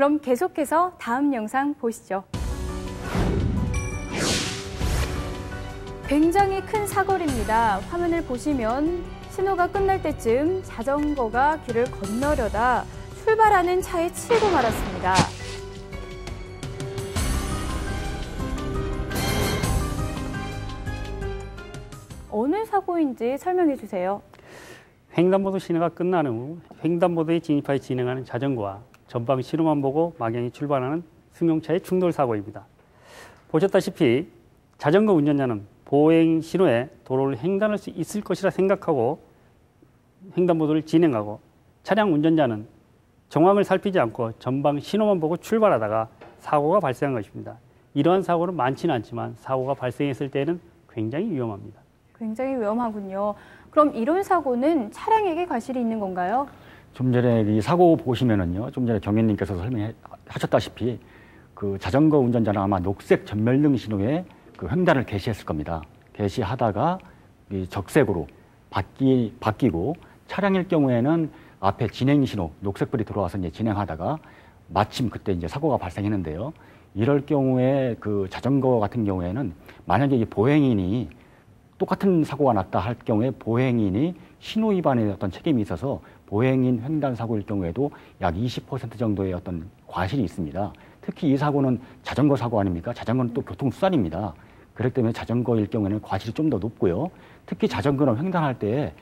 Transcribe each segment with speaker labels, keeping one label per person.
Speaker 1: 그럼 계속해서 다음 영상 보시죠. 굉장히 큰 사거리입니다. 화면을 보시면 신호가 끝날 때쯤 자전거가 길을 건너려다 출발하는 차에 치이고 말았습니다. 어느 사고인지 설명해 주세요.
Speaker 2: 횡단보도 신호가 끝난 후 횡단보도에 진입하여 진행하는 자전거와 전방 신호만 보고 막연히 출발하는 승용차의 충돌 사고입니다. 보셨다시피 자전거 운전자는 보행 신호에 도로를 횡단할 수 있을 것이라 생각하고 횡단보도를 진행하고 차량 운전자는 정황을 살피지 않고 전방 신호만 보고 출발하다가 사고가 발생한 것입니다. 이러한 사고는 많지는 않지만 사고가 발생했을 때는 굉장히 위험합니다.
Speaker 1: 굉장히 위험하군요. 그럼 이런 사고는 차량에게 과실이 있는 건가요?
Speaker 3: 좀 전에 이 사고 보시면은요, 좀 전에 경위님께서 설명하셨다시피 그 자전거 운전자는 아마 녹색 전멸등 신호에 그 횡단을 개시했을 겁니다. 개시하다가 이 적색으로 바뀌고 차량일 경우에는 앞에 진행 신호, 녹색불이 들어와서 이제 진행하다가 마침 그때 이제 사고가 발생했는데요. 이럴 경우에 그 자전거 같은 경우에는 만약에 이 보행인이 똑같은 사고가 났다 할 경우에 보행인이 신호 위반의 어떤 책임이 있어서 보행인 횡단 사고일 경우에도 약 20% 정도의 어떤 과실이 있습니다. 특히 이 사고는 자전거 사고 아닙니까? 자전거는 또 교통수단입니다. 그렇기 때문에 자전거일 경우에는 과실이 좀 더 높고요. 특히 자전거는 횡단할 때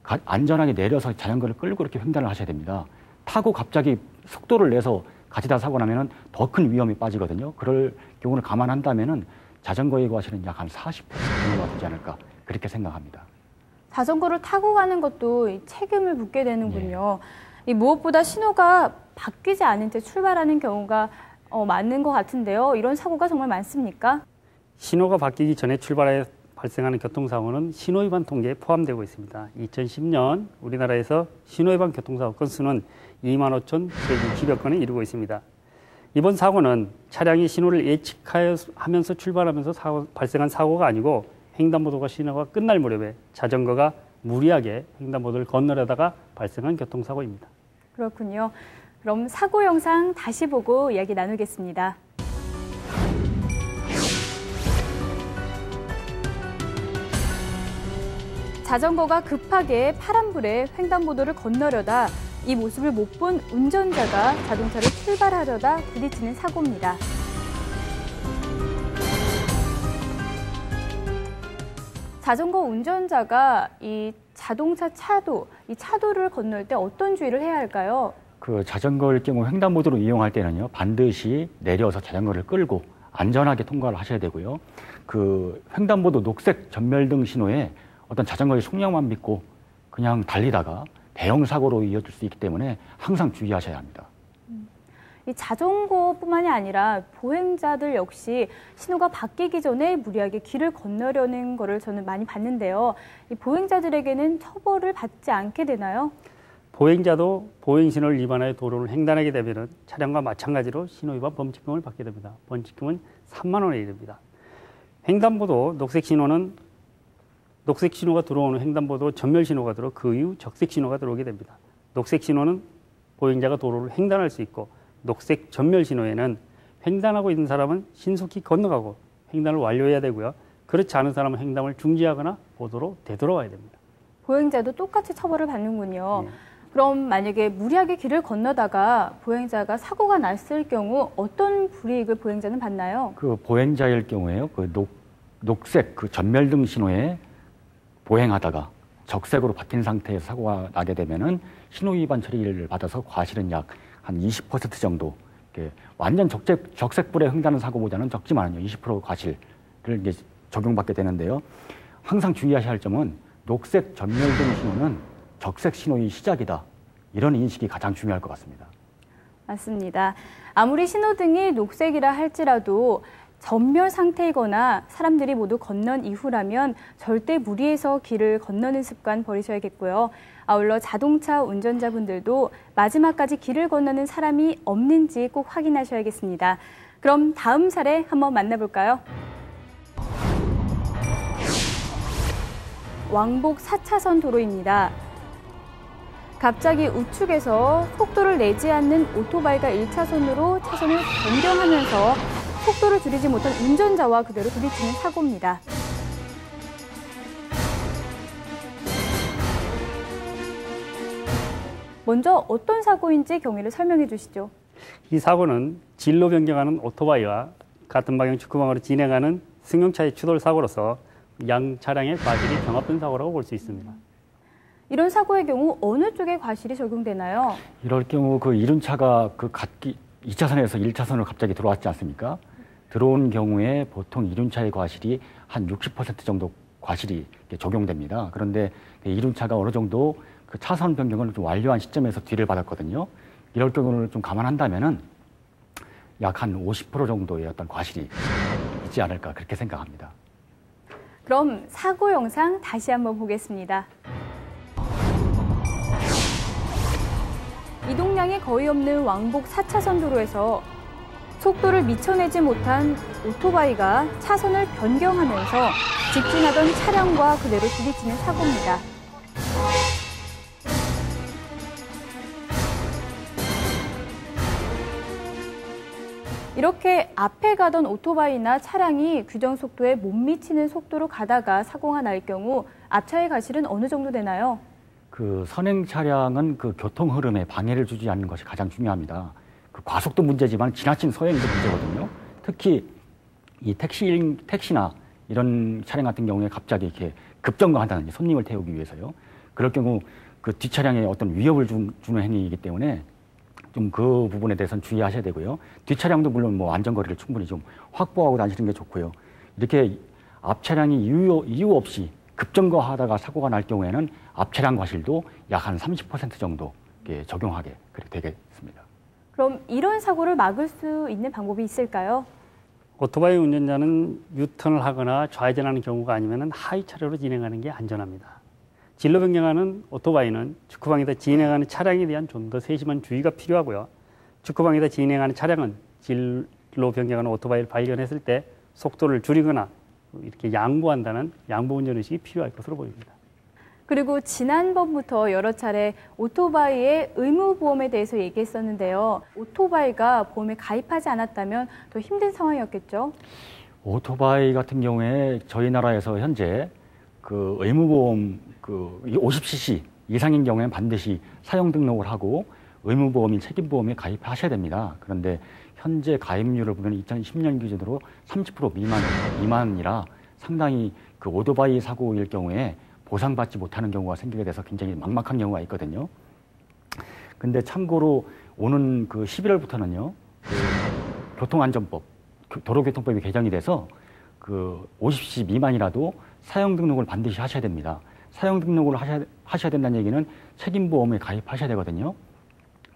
Speaker 3: 안전하게 내려서 자전거를 끌고 이렇게 횡단을 하셔야 됩니다. 타고 갑자기 속도를 내서 가지다 사고 나면은 더 큰 위험이 빠지거든요. 그럴 경우를 감안한다면은 자전거의 과실은 약 한 40% 정도가 되지 않을까 그렇게 생각합니다.
Speaker 1: 자전거를 타고 가는 것도 책임을 묻게 되는군요. 이 무엇보다 신호가 바뀌지 않은 채 출발하는 경우가 많은 것 같은데요. 이런 사고가 정말 많습니까?
Speaker 2: 신호가 바뀌기 전에 출발해 발생하는 교통사고는 신호위반 통계에 포함되고 있습니다. 2010년 우리나라에서 신호위반 교통사고 건수는 25,160여 건에 이르고 있습니다. 이번 사고는 차량이 신호를 예측하면서 출발하면서 발생한 사고가 아니고 횡단보도가 신호가 끝날 무렵에 자전거가 무리하게 횡단보도를 건너려다가 발생한 교통사고입니다.
Speaker 1: 그렇군요. 그럼 사고 영상 다시 보고 이야기 나누겠습니다. 자전거가 급하게 파란불에 횡단보도를 건너려다 이 모습을 못 본 운전자가 자동차를 출발하려다 부딪히는 사고입니다. 자전거 운전자가 이 자동차 이 차도를 건널 때 어떤 주의를 해야 할까요?
Speaker 3: 그 자전거일 경우 횡단보도를 이용할 때는요, 반드시 내려서 자전거를 끌고 안전하게 통과를 하셔야 되고요. 그 횡단보도 녹색 전멸등 신호에 어떤 자전거의 속력만 믿고 그냥 달리다가 대형 사고로 이어질 수 있기 때문에 항상 주의하셔야 합니다.
Speaker 1: 이 자전거뿐만이 아니라 보행자들 역시 신호가 바뀌기 전에 무리하게 길을 건너려는 거를 저는 많이 봤는데요. 이 보행자들에게는 처벌을 받지 않게 되나요?
Speaker 2: 보행자도 보행신호를 위반하여 도로를 횡단하게 되면 차량과 마찬가지로 신호위반 범칙금을 받게 됩니다. 범칙금은 3만 원에 이릅니다. 횡단보도 녹색 신호가 들어오는 횡단보도 전멸 신호가 들어 그 이후 적색 신호가 들어오게 됩니다. 녹색 신호는 보행자가 도로를 횡단할 수 있고 녹색 전멸 신호에는 횡단하고 있는 사람은 신속히 건너가고 횡단을 완료해야 되고요. 그렇지 않은 사람은 횡단을 중지하거나 보도로 되돌아와야 됩니다.
Speaker 1: 보행자도 똑같이 처벌을 받는군요. 그럼 만약에 무리하게 길을 건너다가 보행자가 사고가 났을 경우 어떤 불이익을 보행자는 받나요?
Speaker 3: 그 보행자일 경우에요. 그 녹색 그 전멸등 신호에 보행하다가 적색으로 바뀐 상태에서 사고가 나게 되면은 신호 위반 처리를 받아서 과실은 약 한 20% 정도, 완전 적색불에 횡단하는 사고보다는 적지만요 20% 과실을 이제 적용받게 되는데요. 항상 주의하셔야 할 점은 녹색 전멸등 신호는 적색 신호의 시작이다. 이런 인식이 가장 중요할 것 같습니다.
Speaker 1: 맞습니다. 아무리 신호등이 녹색이라 할지라도 전멸 상태이거나 사람들이 모두 건넌 이후라면 절대 무리해서 길을 건너는 습관 버리셔야겠고요. 아울러 자동차 운전자분들도 마지막까지 길을 건너는 사람이 없는지 꼭 확인하셔야겠습니다. 그럼 다음 사례 한번 만나볼까요? 왕복 4차선 도로입니다. 갑자기 우측에서 속도를 내지 않는 오토바이가 1차선으로 차선을 변경하면서 속도를 줄이지 못한 운전자와 그대로 부딪히는 사고입니다. 먼저 어떤 사고인지 경위를 설명해 주시죠.
Speaker 2: 이 사고는 진로 변경하는 오토바이와 같은 방향 축구방으로 진행하는 승용차의 추돌 사고로서 양 차량의 과실이 병합된 사고라고 볼 수 있습니다.
Speaker 1: 이런 사고의 경우 어느 쪽에 과실이 적용되나요?
Speaker 3: 이럴 경우 그 이륜차가 그 2차선에서 1차선으로 갑자기 들어왔지 않습니까? 들어온 경우에 보통 이륜차의 과실이 한 60% 정도 과실이 적용됩니다. 그런데 이륜차가 어느 정도 그 차선 변경을 좀 완료한 시점에서 뒤를 받았거든요. 이럴 경우를 좀 감안한다면은 약 한 50% 정도의 어떤 과실이 있지 않을까 그렇게 생각합니다.
Speaker 1: 그럼 사고 영상 다시 한번 보겠습니다. 이동량이 거의 없는 왕복 4차선 도로에서 속도를 미쳐내지 못한 오토바이가 차선을 변경하면서 직진하던 차량과 그대로 부딪히는 사고입니다. 이렇게 앞에 가던 오토바이나 차량이 규정 속도에 못 미치는 속도로 가다가 사고가 날 경우 앞차의 과실은 어느 정도 되나요?
Speaker 3: 그 선행 차량은 그 교통 흐름에 방해를 주지 않는 것이 가장 중요합니다. 그 과속도 문제지만 지나친 서행도 문제거든요. 특히 이 택시나 이런 차량 같은 경우에 갑자기 이렇게 급정거한다든지 손님을 태우기 위해서요. 그럴 경우 그 뒷차량에 어떤 위협을 주는 행위이기 때문에 좀 그 부분에 대해서는 주의하셔야 되고요. 뒷차량도 물론 뭐 안전거리를 충분히 좀 확보하고 다니시는 게 좋고요. 이렇게 앞차량이 이유 없이 급정거하다가 사고가 날 경우에는 앞차량 과실도 약 한 30% 정도 적용하게 그렇게 되겠습니다.
Speaker 1: 그럼 이런 사고를 막을 수 있는 방법이 있을까요?
Speaker 2: 오토바이 운전자는 유턴을 하거나 좌회전하는 경우가 아니면 하위 차로로 진행하는 게 안전합니다. 진로 변경하는 오토바이는 축구방에다 진행하는 차량에 대한 좀 더 세심한 주의가 필요하고요. 축구방에다 진행하는 차량은 진로 변경하는 오토바이를 발견했을 때 속도를 줄이거나 이렇게 양보한다는 양보 운전 의식이 필요할 것으로 보입니다.
Speaker 1: 그리고 지난번부터 여러 차례 오토바이의 의무보험에 대해서 얘기했었는데요. 오토바이가 보험에 가입하지 않았다면 더 힘든 상황이었겠죠?
Speaker 3: 오토바이 같은 경우에 저희 나라에서 현재 그 의무보험 그 50cc 이상인 경우에는 반드시 사용 등록을 하고 의무보험인 책임보험에 가입하셔야 됩니다. 그런데 현재 가입률을 보면 2010년 기준으로 30% 미만이라 상당히 그 오토바이 사고일 경우에 보상받지 못하는 경우가 생기게 돼서 굉장히 막막한 경우가 있거든요. 근데 참고로 오는 그 11월부터는요, 그 교통안전법, 도로교통법이 개정이 돼서 그 50cc 미만이라도 사용 등록을 반드시 하셔야 됩니다. 사용 등록을 하셔야 된다는 얘기는 책임보험에 가입하셔야 되거든요.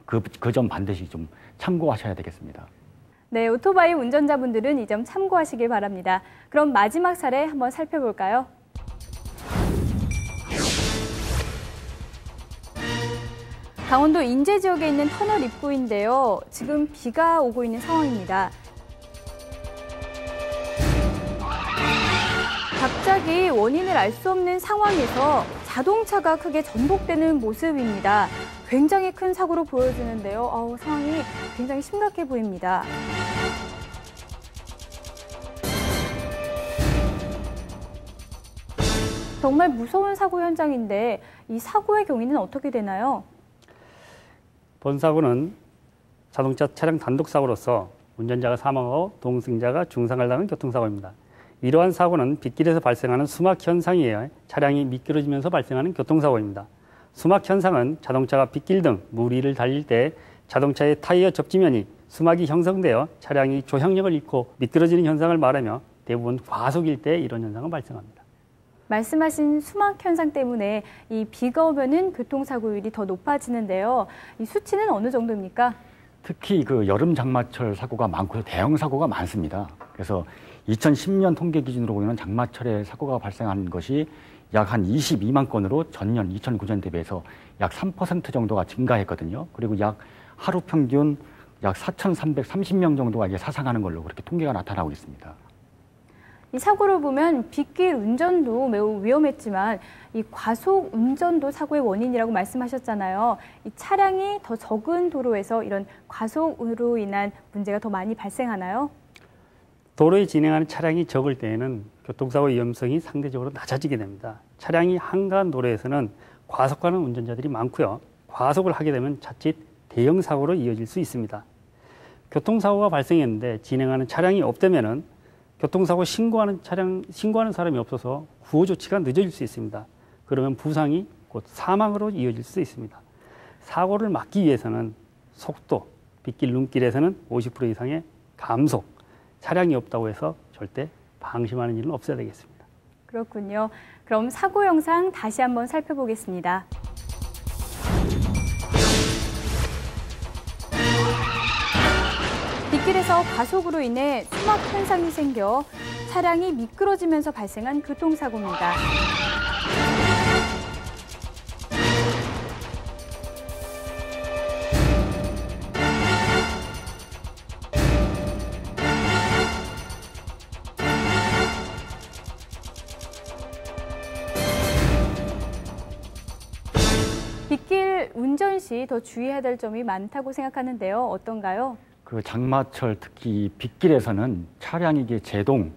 Speaker 3: 그 점 반드시 좀 참고하셔야 되겠습니다.
Speaker 1: 네, 오토바이 운전자분들은 이 점 참고하시길 바랍니다. 그럼 마지막 사례 한번 살펴볼까요? 강원도 인제 지역에 있는 터널 입구인데요. 지금 비가 오고 있는 상황입니다. 갑자기 원인을 알 수 없는 상황에서 자동차가 크게 전복되는 모습입니다. 굉장히 큰 사고로 보여지는데요. 상황이 굉장히 심각해 보입니다. 정말 무서운 사고 현장인데 이 사고의 경위는 어떻게 되나요?
Speaker 2: 본 사고는 자동차 차량 단독 사고로서 운전자가 사망하고 동승자가 중상을 당한 교통사고입니다. 이러한 사고는 빗길에서 발생하는 수막 현상이에요. 차량이 미끄러지면서 발생하는 교통사고입니다. 수막 현상은 자동차가 빗길 등 물 위를 달릴 때 자동차의 타이어 접지면이 수막이 형성되어 차량이 조향력을 잃고 미끄러지는 현상을 말하며 대부분 과속일 때 이런 현상은 발생합니다.
Speaker 1: 말씀하신 수막 현상 때문에 이 비가 오면은 교통사고율이 더 높아지는데요. 이 수치는 어느 정도입니까?
Speaker 3: 특히 그 여름 장마철 사고가 많고요. 대형 사고가 많습니다. 그래서 2010년 통계 기준으로 보면 장마철에 사고가 발생한 것이 약 한 22만 건으로 전년 2009년 대비해서 약 3% 정도가 증가했거든요. 그리고 약 하루 평균 약 4,330명 정도가 이제 사상하는 걸로 그렇게 통계가 나타나고 있습니다.
Speaker 1: 이 사고를 보면 빗길 운전도 매우 위험했지만 이 과속 운전도 사고의 원인이라고 말씀하셨잖아요. 이 차량이 더 적은 도로에서 이런 과속으로 인한 문제가 더 많이 발생하나요?
Speaker 2: 도로에 진행하는 차량이 적을 때에는 교통사고 위험성이 상대적으로 낮아지게 됩니다. 차량이 한가한 도로에서는 과속하는 운전자들이 많고요. 과속을 하게 되면 자칫 대형 사고로 이어질 수 있습니다. 교통사고가 발생했는데 진행하는 차량이 없다면은 교통사고 신고하는 사람이 없어서 구호 조치가 늦어질 수 있습니다. 그러면 부상이 곧 사망으로 이어질 수 있습니다. 사고를 막기 위해서는 속도, 빗길 눈길에서는 50% 이상의 감속, 차량이 없다고 해서 절대 방심하는 일은 없어야 되겠습니다.
Speaker 1: 그렇군요. 그럼 사고 영상 다시 한번 살펴보겠습니다. 빗길에서 과속으로 인해 수막 현상이 생겨 차량이 미끄러지면서 발생한 교통사고입니다. 빗길 운전 시 더 주의해야 될 점이 많다고 생각하는데요. 어떤가요?
Speaker 3: 그 장마철 특히 빗길에서는 차량이 제동이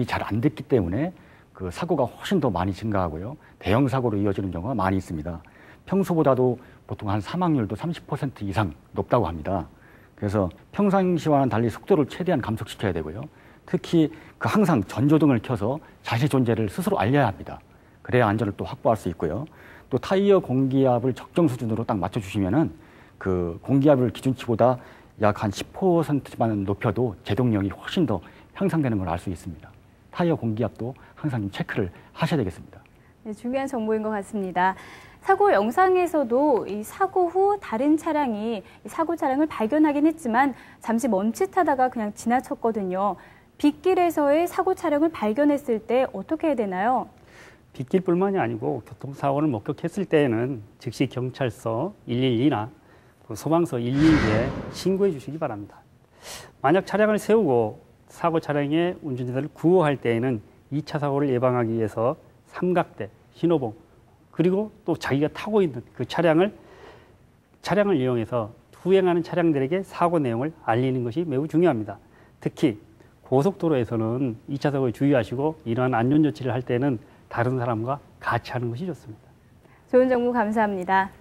Speaker 3: 잘 안 됐기 때문에 그 사고가 훨씬 더 많이 증가하고요. 대형 사고로 이어지는 경우가 많이 있습니다. 평소보다도 보통 한 사망률도 30% 이상 높다고 합니다. 그래서 평상시와는 달리 속도를 최대한 감속시켜야 되고요. 특히 항상 전조등을 켜서 자신의 존재를 스스로 알려야 합니다. 그래야 안전을 또 확보할 수 있고요. 또 타이어 공기압을 적정 수준으로 딱 맞춰주시면은 그 공기압을 기준치보다 약 한 10%만 높여도 제동력이 훨씬 더 향상되는 걸 알 수 있습니다. 타이어 공기압도 항상 좀 체크를 하셔야 되겠습니다.
Speaker 1: 네, 중요한 정보인 것 같습니다. 사고 영상에서도 이 사고 후 다른 차량이 사고 차량을 발견하긴 했지만 잠시 멈칫하다가 그냥 지나쳤거든요. 빗길에서의 사고 차량을 발견했을 때 어떻게 해야 되나요?
Speaker 2: 빗길뿐만이 아니고 교통사고를 목격했을 때에는 즉시 경찰서 112나 소방서 112에 신고해 주시기 바랍니다. 만약 차량을 세우고 사고 차량의 운전자들을 구호할 때에는 2차 사고를 예방하기 위해서 삼각대, 신호봉, 그리고 또 자기가 타고 있는 그 차량을 이용해서 투행하는 차량들에게 사고 내용을 알리는 것이 매우 중요합니다. 특히 고속도로에서는 2차 사고에 주의하시고 이러한 안전조치를 할 때는 다른 사람과 같이 하는 것이 좋습니다.
Speaker 1: 좋은 정보 감사합니다.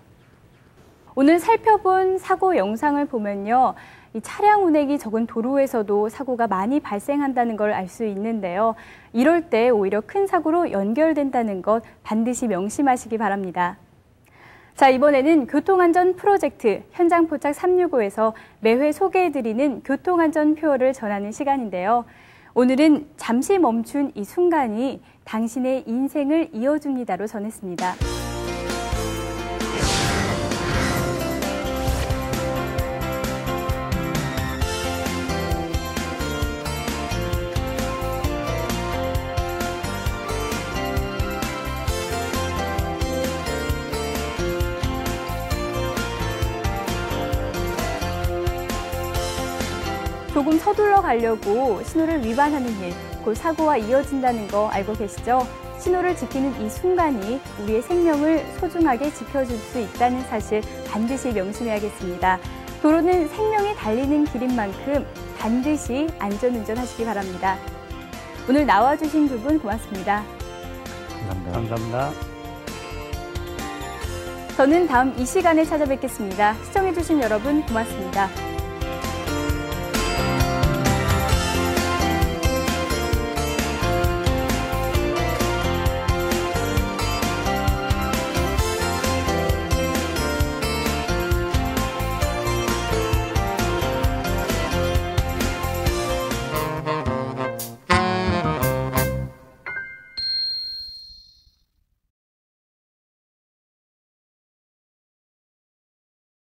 Speaker 1: 오늘 살펴본 사고 영상을 보면요. 이 차량 운행이 적은 도로에서도 사고가 많이 발생한다는 걸 알 수 있는데요. 이럴 때 오히려 큰 사고로 연결된다는 것 반드시 명심하시기 바랍니다. 자, 이번에는 교통안전 프로젝트 현장 포착 365에서 매회 소개해드리는 교통안전 표어를 전하는 시간인데요. 오늘은 잠시 멈춘 이 순간이 당신의 인생을 이어줍니다로 전했습니다. 조금 서둘러 가려고 신호를 위반하는 일, 곧 사고와 이어진다는 거 알고 계시죠? 신호를 지키는 이 순간이 우리의 생명을 소중하게 지켜줄 수 있다는 사실 반드시 명심해야겠습니다. 도로는 생명이 달리는 길인 만큼 반드시 안전운전하시기 바랍니다. 오늘 나와주신 두 분 고맙습니다.
Speaker 2: 감사합니다.
Speaker 1: 저는 다음 이 시간에 찾아뵙겠습니다. 시청해주신 여러분 고맙습니다.